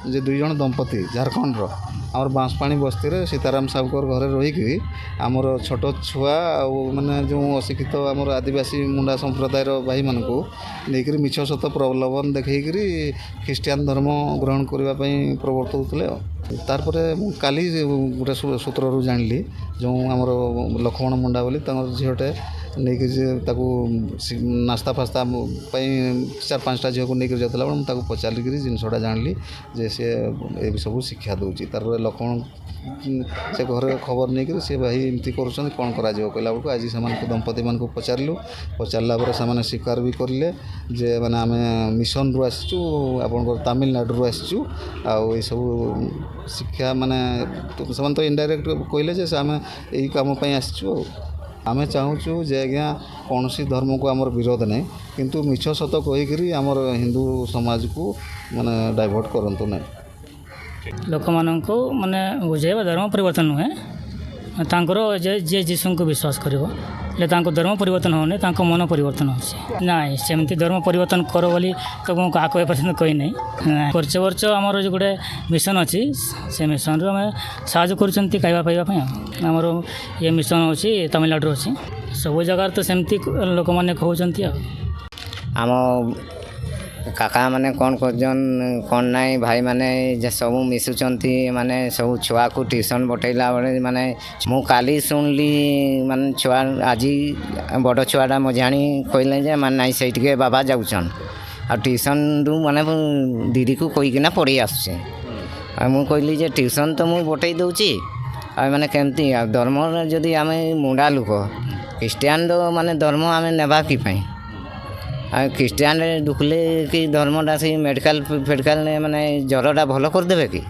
जे दुई जन दंपति झारखंड आमर बांसपाणी बस्ती रे सीताराम साहुकर घरे रहीकि आमर छोट छुआ माने जो अशिक्षित आमर आदिवासी मुंडा संप्रदाय भाई मान को लेकर मिछ सत प्रलोभन देखकर ख्रीस्टियान धर्म ग्रहण करने प्रवर्तौले तारपर काली गोटे सूत्रु जानिली जो आमर लक्ष्मण मुंडा बोली झीटे नहीं नास्ता फास्ता चार पांचटा झील को लेकर जाता बेले पचारिक जिनसा जानिली जे सी ए सब शिक्षा दूसरी तार लक्ष्मण से घर खबर नहीं सी भाई एमती कर कौन करा कहला बेलू आज से दंपति मान पचारू पचारा से स्वीकार भी करें जे मैंने आम मिशन रु आसचु आप तमिलनाडु आसचु आई सब शिक्षा माने तो इनडायरेक्ट कहले जे आम यही कम आसचु आमे चाहूँ जे आज्ञा कौन सी धर्म को आमर विरोध नहीं किंतु मिछ सत कहीकि आमर हिंदू समाज को माने डाइवर्ट करंतु नहीं लोक मान को माने बुझेबा धर्म परिवर्तन नुहे तांकर जे जीशु को विश्वास करिवो ले तांको धर्म परिवर्तन होने तांको मन परिवर्तन होछि नाइ सेमती धर्म परिवर्तन करो बोली तो को आको पर्यंत कहि नहीं वर्ष वर्ष आमर जो गोटे मिशन अच्छी से मिशन रो हमें साहाय्य करछंती खाइबा पाइबा पय आमर ये मिशन होछि तमिलनाडु होछि सब जगह तो सेमती लोक माने कहउछंती आम काका माने कौन करजन कौन नाई भाई माने सब मिशुचंती माने सब छुआ को ट्यूशन बटैला बेले माने मु काली सुनली माने छुआ आज बड़ छुआटा मझाणी कहले जे माने नाई से बाबा जाऊन आ ट्यूशन रु माने दीदी को कहीकिना पढ़ी आसुचे मु कहली जे ट्यूशन तो मु बटै दउची आ माने केमती धर्म जदि आम मुंडा लोक ख्रीस्टियान माने धर्म आम नेबा कि पई ख्रीस्टियान दुखले कि धर्मटा से मेडिकल फेडिकल माने ज्वरटा भल करदे कि